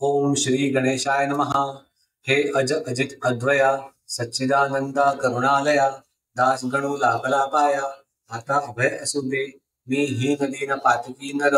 ओम श्री गणेशाय नमः। हे अज अजित अद्वया सच्चिदानंद करुणालया दास गणू लागला पाया आता अभय असू दे। मी हीन दीन पातकी नर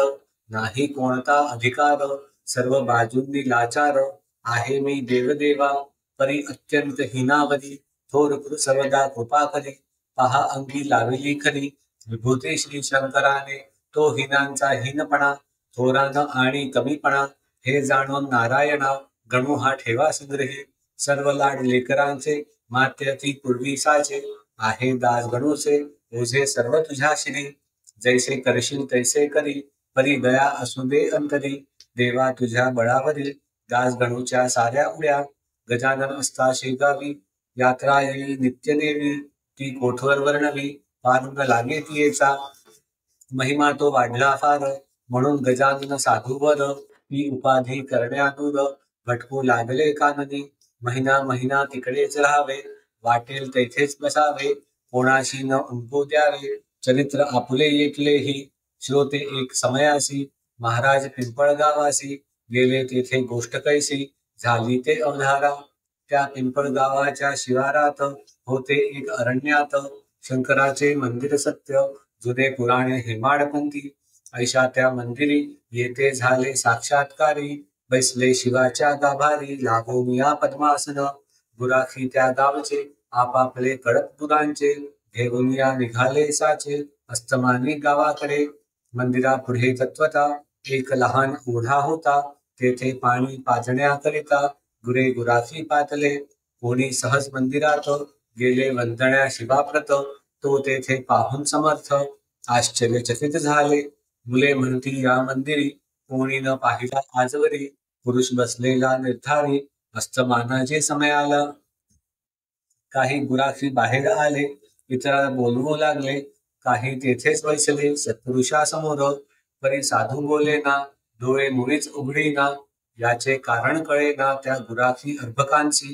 नाही कोणता अधिकार सर्व बाजूंनी लाचार आहे मी देवदेवा परी अत्यंत हिनावरी थोर सर्वदा कृपा करी पहा अंगी लाविली खरी विभूती श्री शंकराने तो हिनांचा हीनपणा थोरान आणि कमीपणा हे जाणून नारायणा गणू हा ठेवा संग्रही सर्व लाड लेकरांचे मात्यती पूर्वी साचे आहे दास गणूचे ओझे सर्व तुझ्या श्री जैसे करशील तैसे करी परी दया असू दे अंतरी देवा तुझ्या बळावरील दास गणूच्या साऱ्या उड्या गजानन असता शेगावी यात्रा येई नित्य देवी ती कोठवर वर्णवी पारुंग लागे तियेचा महिमा तो वाढला फार म्हणून गजानन साधूवर ती उपाधी करण्यातूर भटकू लागले काननी महिना महिना तिकडेच राहावे वाटेल तेथेच बसावे कोणाशी न उंकू द्यावे चरित्र आपुले ऐकलेही श्रोते एक समयासी महाराज पिंपळगावासी गेले तेथे गोष्ट कैसी झाली ते अवधारा त्या पिंपळगावाच्या शिवारात होते एक अरण्यात शंकराचे मंदिर सत्य जुने पुराणे हेमाडपंथी ऐशा त्या मंदिरी येथे झाले साक्षात्कारी बैसले शिवाच्या गाभारी लागून या पद्मासन गुराखी त्या गावचे आपापले कडक दुरांचे घेऊन या निघाले साचे अस्तमानी गावाकडे मंदिरा पुढे तत्वता एक लहान ओढा होता तेथे पाणी पाजण्याकरिता गुरे गुराखी पातले कोणी सहज मंदिरात गेले वंदण्या शिवाप्रत तो तेथे पाहून समर्थ आश्चर्यचकित झाले मुले म्हणती या मंदिरी कोणी न पाहिला आजवरी पुरुष बसलेला निर्धारी अस्तमानाचे समय आला काही गुराखी बाहेर आले इतरांना बोलवू लागले काही तेथेच बैसले सत्पुरुषासमोर परी साधू बोले ना डोळे मुळीच उघडी ना याचे कारण कळे ना त्या गुराखी अर्भकांची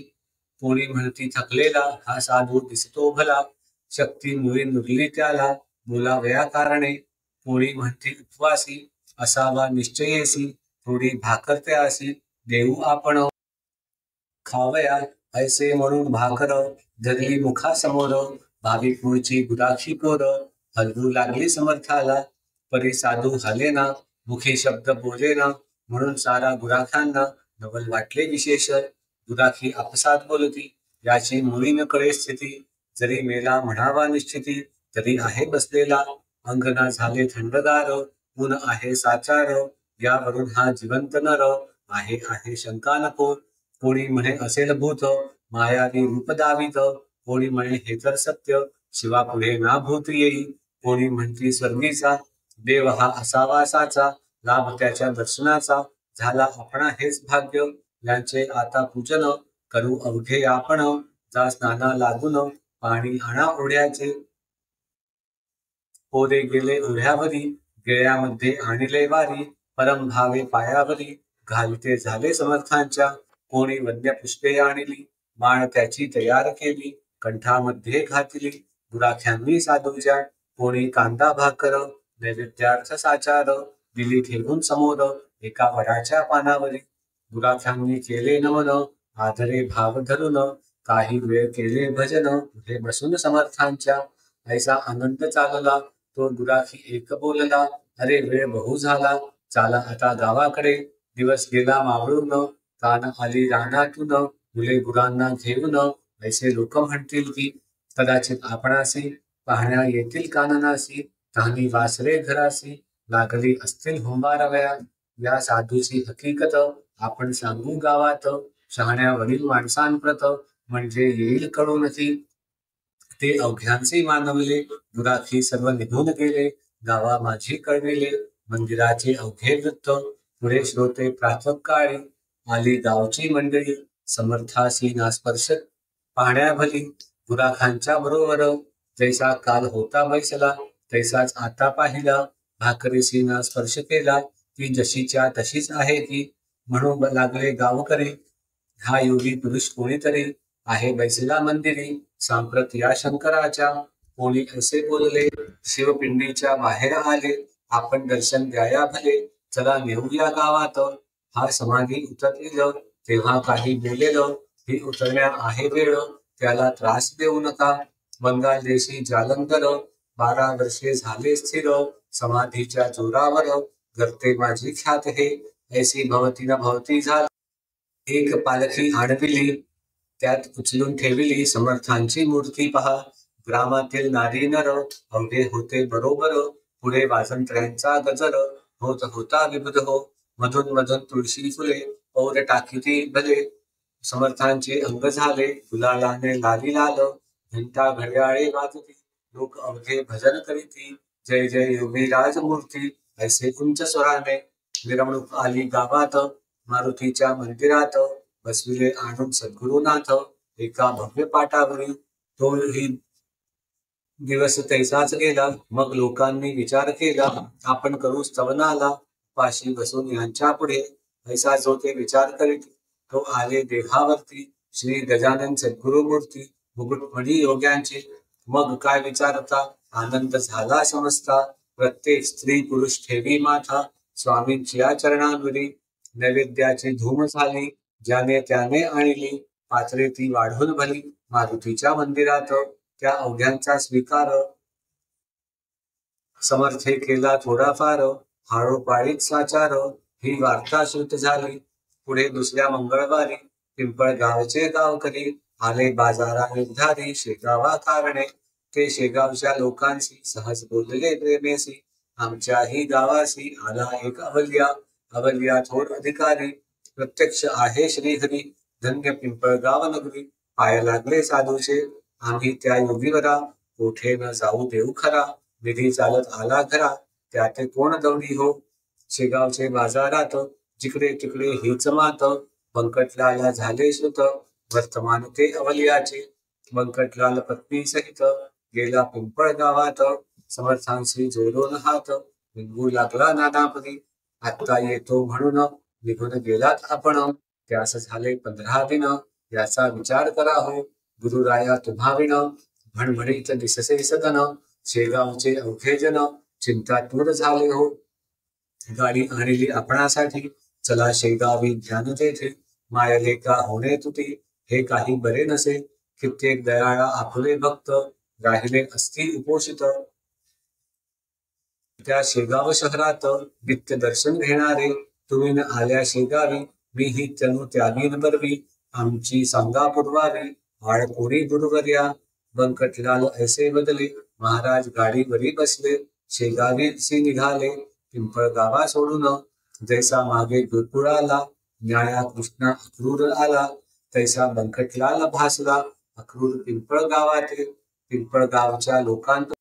कोणी म्हणती थकलेला हा साधू दिसतो भला शक्ती मुळी नुरली त्याला बोलावया कारणे कोणी म्हणती उपवासी असावा निश्चयेसी थोडी भाकर त्यासी देऊ आपण खावया ऐसे म्हणून भाकर धरली मुखासमोर भाविक मुळची गुराखी पोर हलवू लागली समर्थाला परी साधू झाले ना मुखी शब्द बोले ना म्हणून सारा गुराखांना नवल वाटले विशेष गुराखी आपसात बोलती याची मुळी न कळे स्थिती जरी मेला म्हणावा निश्चिती तरी आहे बसलेला अंगना झाले थंडगार ऊन आहे साचार यावरून हा जिवंत नर आहे शंका नको कोणी म्हणे असेल भूत मायावी रूप दावित कोणी म्हणे हे तर सत्य शिवा पुढे ना भूत येई कोणी म्हणती स्वर्गीचा देव हा असावा साचा लाभ त्याच्या दर्शनाचा झाला आपणा हेच भाग्य यांचे आता पूजन करू अवघे आपण जा स्नाना लागून पाणी आणा ओढ्याचे पोरे गेले ओढ्यावरी गिळ्यामध्ये आणले वारी परम भावे पायावरी घालते झाले समर्थांच्या कोणी वन्य पुष्पे आणली माळ त्याची तयार केली कंठामध्ये घातली गुराख्यांनी साधूच्या कोणी कांदा भाकर नैवेद्यार्थ साचार दिली ठेवून समोर एका वडाच्या पानावरी गुराख्यांनी केले नमन आदरे भाव धरून काही वेळ केले भजन पुढे बसून समर्थांच्या ऐसा आनंद चालला तो गुराखी एक बोलला अरे वेळ बहु झाला चाला आता गावाकडे दिवस गेला मावळून कान आली रानातून मुले गुरांना घेऊन ऐसे लोक म्हणतील की कदाचित आपणासी पाहण्या येतील काननासी तानी वासरे घरासी लागली असतील हुंबाराव्या या साधूची हकीकत आपण सांगू गावात शहाण्यावरील माणसांप्रत म्हणजे येईल कळून ती ते अवघ्यांचे मानवले गुराखी सर्व निघून गेले गावा माझी कळविले मंदिराचे अवघे वृत्त पुढे श्रोते प्रातः काळी आली गावची मंडळी समर्थासी ना स्पर्श पाहण्याभली गुराखांच्या बरोबर जैसा काल होता बैसला तैसाच आता पाहिला भाकरीसी ना स्पर्श केला ती जशीच्या तशीच आहे ती म्हणून लागले गावकरी हा योगी पुरुष कोणीतरी आहे बैसला मंदिरी सांप्रत या शंकराच्या कोणी असे बोलले शिवपिंडीच्या बाहेर आले आपण दर्शन द्याया भले चला नेऊया गावात हा समाधी उतरतील तेव्हा काही बोलेल, ही उतरण्या आहे वेळ, त्याला त्रास देऊ नका. बंगाल देशी जालंधर, 12 वर्षे झाले स्थिर, समाधीच्या जोरावर करते माझी ख्यात हे. ऐसी भवती न भवती झाली. एक पालखी आणविली, त्यात उचलून ठेविली समर्थांची मूर्ती पहा. ग्रामातील नारी नर अवघे होते बरोबर, पुढे वाजंत्र्यांचा गजर होत होता विबुध हो. मधून मधून तुळशी फुले पौर टाकीती भले, समर्थांचे अंग झाले गुलालाने लाली लाल. घंटा घड्याळे वाजती, लोक अवघे भजन करीती, जय जय योगीराज मूर्ती. ऐसे उंच स्वराने मिरवणूक आली गावात, मारुतीच्या मंदिरात बसविले आणून सद्गुरुनाथ. एका भव्य पाटावरी तोही दिवस तैसाच गेला. मग लोकांनी विचार केला, आपण करू स्तवनाला, पाशी बसून यांच्या पुढे. ऐसा जो ते विचार करीत, तो आले देहावरती, श्री गजानन सद्गुरुमूर्ती मुकुटमणी योग्यांची. मग काय विचारता, आनंद झाला समजता. प्रत्येक स्त्री पुरुष ठेवी माथा, स्वामींची या चरणांवरी. नैवेद्याची धूम झाली, ज्याने त्याने आणली, पात्रे ती वाढून भली मारुतीच्या मंदिरात. त्या अवघ्यांचा स्वीकार समर्थे केला थोडाफार, हाळोपाळीत साचार. ही वार्ता श्रुत झाली. पुढे दुसऱ्या मंगळवारी पिंपळगावचे गावकरी आले बाजारा निर्धारी, शेगावा कारणे. ते शेगावच्या लोकांशी सहज बोलले प्रेमेसी. आमच्याही गावासी आला एक अवल्या, अवल्या थोर अधिकारी. प्रत्यक्ष आहे श्रीहरी, धन्य पिंपळगाव नगरी. पाय लागले साधूचे, आम्ही त्या योगीवरा. कोठे न जाऊ देऊ खरा, विधी चालत आला घरा. त्यात कोण दौडी हो, शेगावचे बाजारात. जिकडे तिकडे हीच मात, बंकटलाला झाले सुत. वर्तमान ते अवलियाचे, बंकटलाल पत्नी सहित गेला पिंपळ गावात. समर्थांशी जोडून हात, निघू लागला नानापदी. आत्ता येतो म्हणून निघून गेलात आपण, त्यास झाले 15 दिन. याचा विचार करा हो, गुरुराया तुम्हाविण. भणभणीत दिससे सदन, शेगावचे अवघे जन चिंतातूर झाले हो. गाडी आणली आपणासाठी, चला शेगावी ध्यान तेथे. मायले का होणे तुती, हे काही बरे नसे. कित्येक दयाळा आपुले भक्त, राहिले असती उपोषित. त्या शेगाव शहरात नित्य दर्शन घेणारे, तुम्ही न आल्या शेगावी, मी ही तनु त्यागीन बरवी. आमची सांगा पुरवावी, आळकोरी गुरुवर्या. बंकटलाल ऐसे बदले, महाराज गाडीवरी बसले. शेगावीसी निघाले, पिंपळगावा सोडून. जैसा मागे गुरुकुळ आला, न्याया कृष्णा अक्रूर आला. तैसा बंकटलाल भासला, अक्रूर पिंपळगावातील. पिंपळगावच्या लोकांत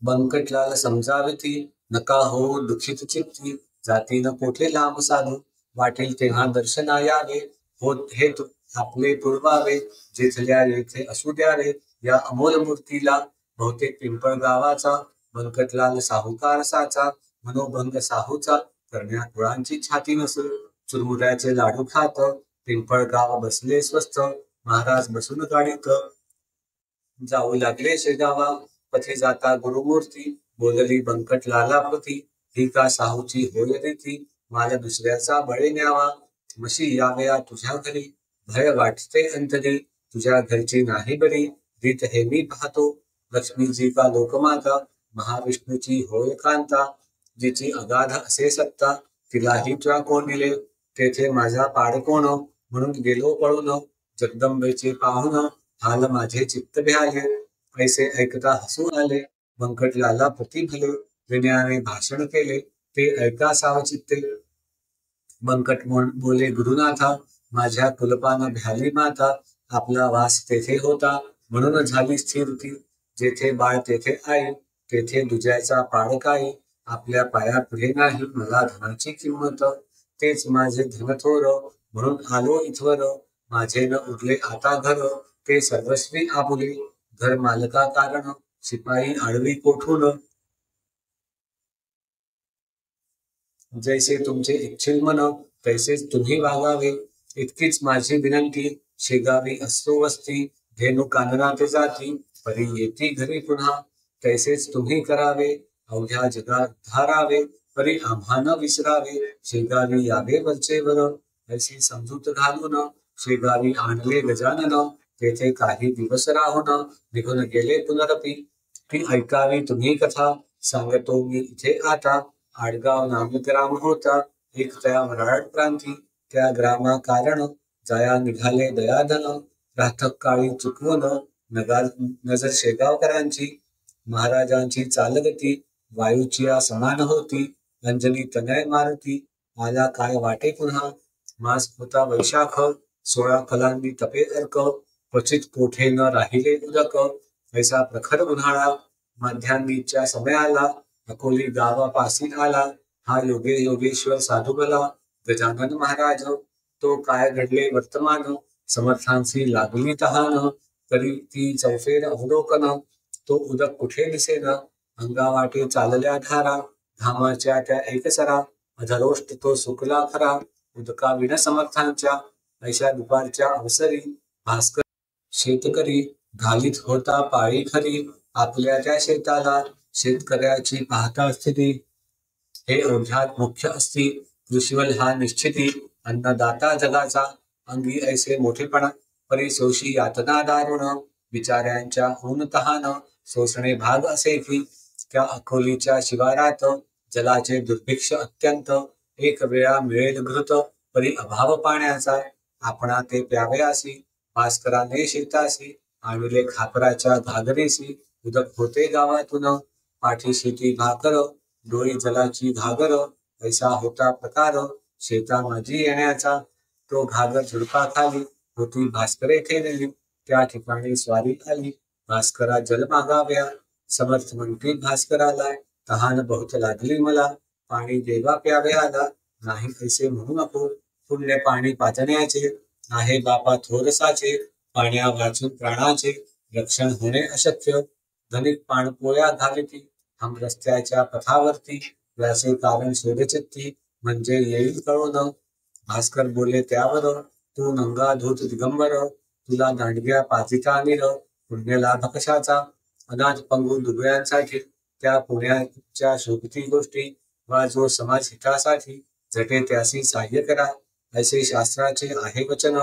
बंकटलाल समजाविती, नका हो दुखित चित्ती. जाती न कोठे लांब साधू, वाटेल तेव्हा दर्शना यावे. होत हे आपले पुरवावे, जेथल्या येथे असू द्यावे. या अमोल मूर्तीला बहुतेक पिंपळगावाचा, बंकटलाल साहुकार साचा. मनोभंग साहूचा, करण्या कुळांची छाती नसे. चुरमुऱ्याचे लाडू खात, पिंपळगाव बसले स्वस्थ. महाराज बसून गाडीत जाऊ लागले शेगावा. पथे जाता गुरुमूर्ती, बोलली बंकटलाला प्रती. ही का साहूची होय रीती, माल दुसऱ्याचा बळे न्यावा. मशी यावया तुझ्या घरी, भय वाटते अंतरी. तुझ्या घरची नाही बरी, रीत हे मी पाहतो. लक्ष्मीजी का लोकमाता, महाविष्णूची होय कांता. जिची अगाध असे सत्ता, तिलाही तुला कोण दिले. तेथे माझा पाड कोण, म्हणून गेलो पळून. जगदंबेचे पाहुन, हाल माझे चित्त भ्याले. ऐसे ऐकता हसू आले, बंकटलाला प्रति भले. विनयाने भाषण केले, ते ऐका सावचित्ते. बंकट बोले गुरुनाथा, माझ्या कुलपान भ्याली माता. आपला वास तेथे होता, म्हणून झाली स्थिरती. जेथे बाळ तेथे आई, तेथे दुजायचा पाड काही. आपल्या पाया पुढे नाही मला धनाची किंमत. तेच माझे धन थोर, म्हणून आलो इथवर. माझे न उरले आता घर, ते सर्वस्वी आपुले. घर मालका कारण, शिपाई आडवी कोठून. जैसे तुमचे इच्छिल मन, तैसेच तुम्ही वागावे. इतकीच माझी विनंती, शेगावी असतो वस्ती. धेनु काननात जाती, परी येती घरी पुन्हा. तैसेच तुम्ही करावे, अवघ्या जगात धारावे. परी आम्हा न विसरावे, शेगावी यावे वरचे वर. ऐसी समजूत घालून शेगावी आणले गजानन. तेथे काही दिवस राहून निघून गेले पुनरपी. ती ऐकावी तुम्ही कथा, सांगतो मी इथे आता. आडगाव नामग्राम होता, एक त्या वराड प्रांती. त्या ग्रामा कारण जया निघाले दयाधन. राहतक काळी चुकवून नजर शेगावकरांची. महाराजांची चालगती वायूची समान होती. अंजनी तनय मारुती आला काय वाटे पुन्हा. मास होता वैशाख, 16 फलांनी तपे अर्क. क्वचित कोठे न राहिले उदक, ऐसा प्रखर उन्हाळा. माध्यान्नीच्या समयाला अकोली गावापासी आला. हा योगे योगेश्वर साधुबला गजानन महाराज. तो काय घडले वर्तमान, समर्थांसी लागली तहान. तरी ती चौफेर अवलोकन, तो उदक कुठे दिसेन. अंगावाटे चालल्या धारा, घामाच्या त्या एकसरा. अधरोष्ट तो सुकला खरा, उदका विण समर्थांच्या. ऐशा दुपारच्या अवसरी भास्कर शेतकरी घालीत होता पाळी खरी. आपल्या त्या शेताला शेतकऱ्याची पाहता स्थिती. हे ओझ्यात मुख्य असती कृषीवल हा निश्चिती. अन्नदाता जगाचा अंगी ऐसे मोठेपणा, परी सोशी यातना दारुण. बिचाऱ्यांच्या ऊन तहान सोसणे भाग असे की. त्या अकोलीच्या शिवारात जलाचे दुर्भिक्ष अत्यंत. एक वेळा मिळेल घृत, परी अभाव पाण्याचा. आपणा ते प्यावयासी भास्कराने शेतासी. आणले खापराच्या घागरेसी, उदक होते गावातून. पाठीशी ती भाकर, डोळी जलाची घागर. ऐसा होता प्रकार शेता माझी येण्याचा. तो घागर झुडपाखाली होती भास्करे ठेवली. त्या ठिकाणी स्वारी आली, भास्करा जल मागाव्या. समर्थ म्हणती भास्कराला, तहान बहुत लागली मला. पाणी देवा प्यावे आला, नाही ऐसे म्हणू नको. पुण्य पाणी पाजण्याचे आहे बापा थोरसाचे. पाण्या वाचून प्राणाचे रक्षण होणे अशक्य. धनिक पाणपोळ्या घालिती हम रस्त्याच्या पथावरती. व्यासे कारण शोधचित्ती, म्हणजे येईल कळून. भास्कर बोले त्यावर, तू नंगा धूत दिगंबर. तुला दांडग्या पाजिता निर, पुण्य लाभ कशाचा. अनाथ पंगू दुबळ्यांसाठी त्या पुण्याच्या शोभती गोष्टी. वा जो समाज हितासाठी झटे त्यासी सहाय्य करा. ऐसे शास्त्राचे आहे वचन,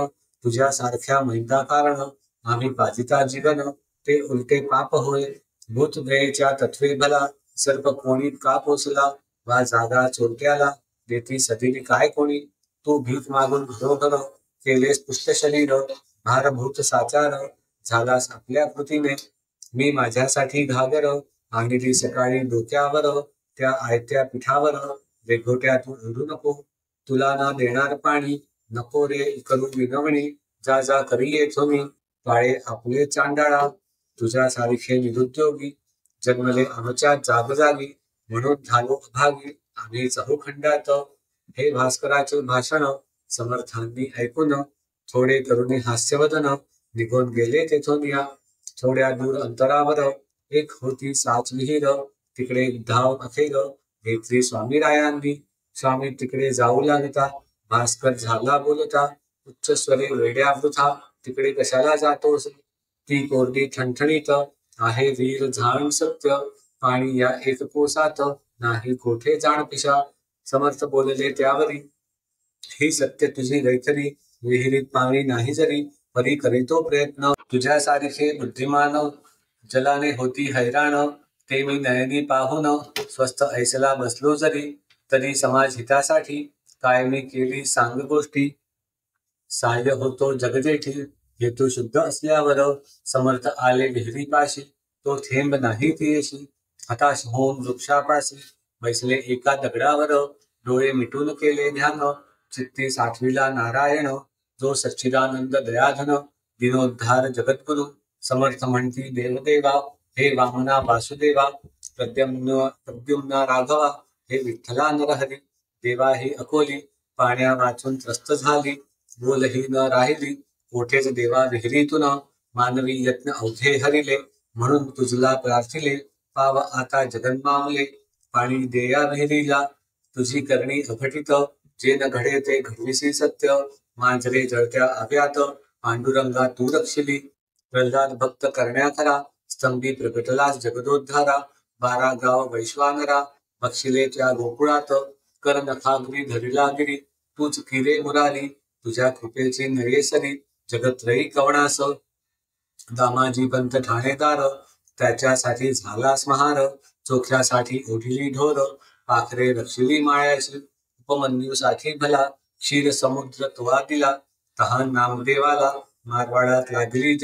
तुझ्यासारख्या मैदा कारण. आम्ही पाजिता जीवन, ते उलटे पाप होय. भूत दयेच्या तत्वे भला, सर्प कोणी का पोचला. वा जागा चोरट्याला देती सदिनी काय कोणी. तू भीक मागून घरोघर केलेस पुष्ट शरीर. भारभूत साचार झालास आपल्या कृतीने. मी माझ्यासाठी घागर आणली सकाळी डोक्यावर. त्या आयत्या पिठावर वेघोट्यातून उडू नको. तुला ना देणार पाणी, नको रे करू विनवणी. जा जा करी येथो मी, काळे आपले चांडाळा. तुझ्या सारखे निरुद्योगी जन्मले आमच्या जागोजागी. म्हणून झालो अभागी आम्ही चहूखंडात. हे भास्कराचे भाषण समर्थांनी ऐकून, थोडे करुणी हास्यवदन निघून गेले तेथून या. थोड्या दूर अंतरावर एक होती साच विहीर. तिकडे धाव अखेर घेतली स्वामीरायांनी. स्वामी तिकडे जाऊ लागता, भास्कर झाला बोलता. उच्च स्वरे वेड्या वृथा, तिकडे कशाला जातोस. ती कोरडी ठणठणीत आहे वीर झाण सत्य. पाणी या एक कोसात नाही कोठे जाण पिशा. समर्थ बोलले त्यावरी, ही सत्य तुझी रैतरी. विहिरीत पाणी नाही जरी, परी करीतो प्रयत्न. तुझ्यासारखे बुद्धिमान जलाने होती हैराण. ते मी नयनी पाहून स्वस्थ ऐसला बसलो जरी. तरी समाज हितासाठी काय मी केली सांग गोष्टी. सहाय्य होतो जगजेठी, हेतू शुद्ध असल्यावर. समर्थ आले विहिरीपाशी, तो थेंब नाही पियेशी. हताश होऊन वृक्षापाशी बैसले एका दगडावर. डोळे मिटून केले ध्यान, चित्ती साठविला नारायण. जो सच्चिदानंद दयाधन, दिनोद्धार जगद्गुरु. समर्थ म्हणती देवदेवा, हे वामना वासुदेवा. प्रद्युम्ना राघवा, हे विठ्ठला नरहरी. देवा ही अकोली पाण्या वाचून त्रस्त झाली. बोलही न राहिली कोठेच देवा विहिरीतून. मानवी यत्न अवघे हरिले, म्हणून तुझला प्रार्थिले. पाव आता जगन्मामले, पाणी देया विहिरीला. तुझी करणी अघटित, जे न घडे ते घडविसी सत्य. मांजरे जळत्या आव्यात, पांडुरंगा तू रक्षिली. प्रल्हाद भक्त करण्या खरा, स्तंभी प्रगटलास जगदोद्धारा. 12 गाव वैश्वानरा, बक्षिले त्या गोकुळात कर नखाग्री धरिला गिरी तूच किरे मुरारी तुझ्या कृपेची नयेसरी जगत्रयी कवणास दामाजी पंत ठाणेदार त्याच्यासाठी झालास महार चोख्यासाठी ओढिली ढोर पाखरे रक्षिली माळ्याची उपमन्यूसाठी भला क्षीर समुद्र तुवा दिला तहान नामदेवाला मारवाडात लागली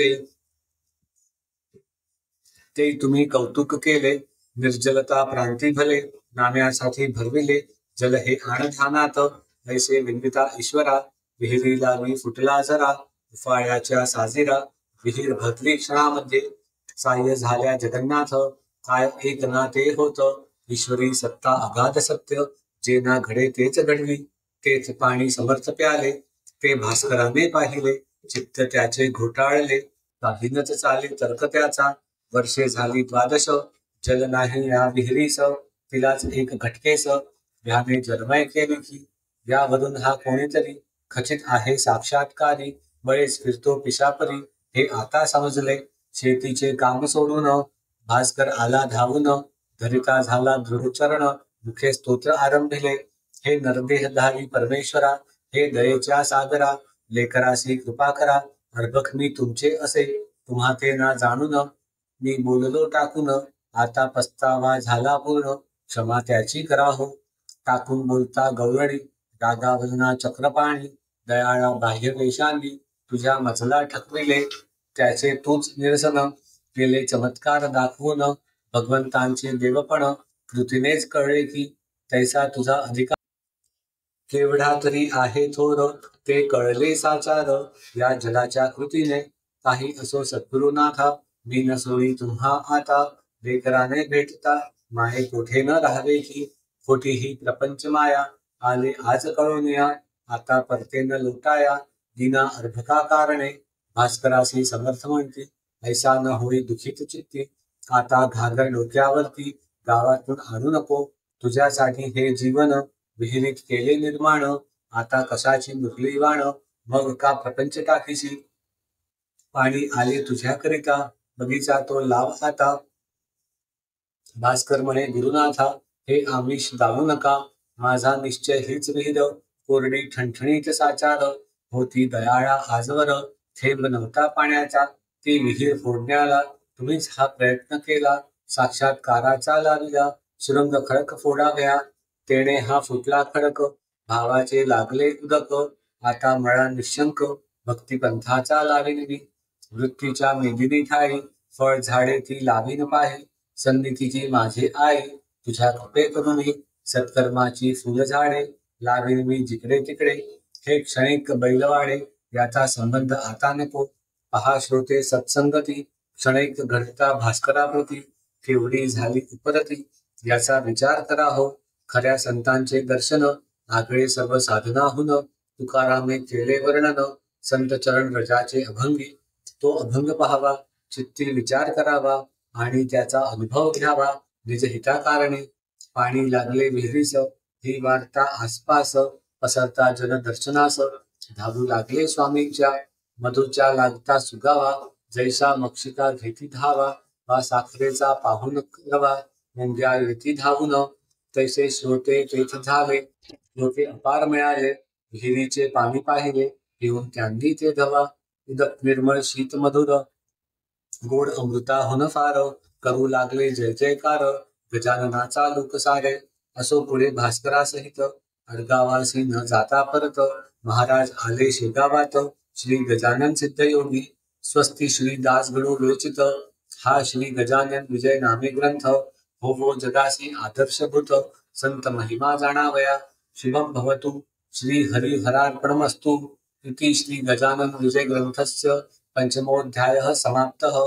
ते तुम्ही कौतुक केले निर्जलता प्रांती भले नाम्यासाठी भरविले जल हे आणधानात ऐसे विंदिता ईश्वरा विहिरी लागली फुटला जरा उफाळ्याच्या साजिरा विहीर भरली क्षणामध्ये साह्य झाल्या जगन्नाथ काय एक ना ते होत ईश्वरी सत्ता अगाध सत्य जे ना घडे तेच घडवी तेच पाणी समर्थ प्याले ते भास्कराने पाहिले चित्त त्याचे घोटाळले काहीनच चाले तर्क त्याचा वर्षे झाली 12 जल नाही या विहिरीस तिलाच एक घटकेस व्याने जन्मय केली की यावरून हा कोणीतरी खचित आहे साक्षात्कारी बळेच फिरतो पिशापरी हे आता समजले शेतीचे काम सोडून भास्कर आला धावून धरिता झाला दृढचरण मुखे स्तोत्र आरंभिले हे नरदेहधारी परमेश्वरा हे दयेच्या सागरा लेकरासी कृपा करा अर्भक मी तुमचे असे तुम्हा ते ना जाणून मी बोललो टाकून आता पस्तावा झाला पूर्ण क्षमा त्याची करा हो टाकून बोलता गवळणी रागावलना चक्रपाणी दयाळा बाह्य वेशांनी तुझ्या मजला ठकविले त्याचे तूच निरसन केले चमत्कार दाखवून भगवंतांचे देवपण कृतीनेच कळले की तैसा तुझा अधिकार केवढा तरी आहे थोर ते कळले साचार या जलाच्या कृतीने काही असो सद्गुरुनाथा मी नसोई तुम्हा आता लेकराने भेटता माये कोठे न राहावे की खोटी ही प्रपंच माया आले आज कळून या आता परते न लोटाया दिना अर्भका कारणे भास्करासी समर्थ म्हणती ऐसा न होई दुखित चित्ती आता घागर डोक्यावरती गावातून आणू नको तुझ्यासाठी हे जीवन विहिरीत केले निर्माण आता कशाची मुरली वाण मग का प्रपंच टाकीशी पाणी आले तुझ्याकरिता बगीचा तो लाव आता भास्कर म्हणे गुरुनाथा हे आमिष दावू नका माझा निश्चय हीच विहीर कोरडी ठणठणीत साचार होती दयाळा आजवर थेंब नव्हता पाण्याचा ती विहीर फोडण्याला तुम्हीच हा प्रयत्न केला साक्षात्काराचा लाविला सुरंग खडक फोडाव्या तेने हा फुटला खडक भावाचे लागले उदक आता मळा निशंक भक्तिपंथाचा लावीन मी वृत्तीच्या मेदिनी ठाई फळ झाडे ती लावीन पाही सन्निधीची माझे आई तुझ्या कृपे करुणी सत्कर्माची फुल झाडे लावीन मी जिकडे तिकडे हे क्षणिक बैलवाडे याचा संबंध आता नको पहा श्रोते सत्संगती क्षणिक घडता भास्कराप्रती केवढी झाली उपरती याचा विचार करा हो खऱ्या संतांचे दर्शन आगळे सर्व साधनाहून तुकारामे केले वर्णन संत चरण रजाचे अभंगी तो अभंग पाहावा चित्ती विचार करावा आणि त्याचा अनुभव घ्यावा निज हिताकारणे पाणी लागले विहिरीस ही वार्ता आसपास पसरता जन दर्शनास धावू लागले स्वामींच्या मधुच्या लागता सुगावा जैसा मक्षिका घेती धावा वा साखरेचा पाहून रवा मुंग्या येती धावून तैसे श्रोते तेथ झाले लोके अपार मिळाले विहिरीचे पाणी पाहिले पिऊन त्यांनी ते धवा उदक निर्मळ शीत मधुर गोड अमृताहून फार करू लागले जय जयकार गजाननाचा लोक सारे असो पुढे भास्करासहित अडगावासी न जाता परत महाराज आले शेगावात श्री गजानन सिद्धयोगी स्वस्ती श्री दासगणू विरचित हा श्री गजानन विजय नामे ग्रंथ हो जगासी आदर्शभूत संत महिमा जाणावया शिवम भवतु श्री हरिहरार्पणमस्तु इति श्री गजानन विजय ग्रंथस्य पंचमोऽध्यायः समाप्तः।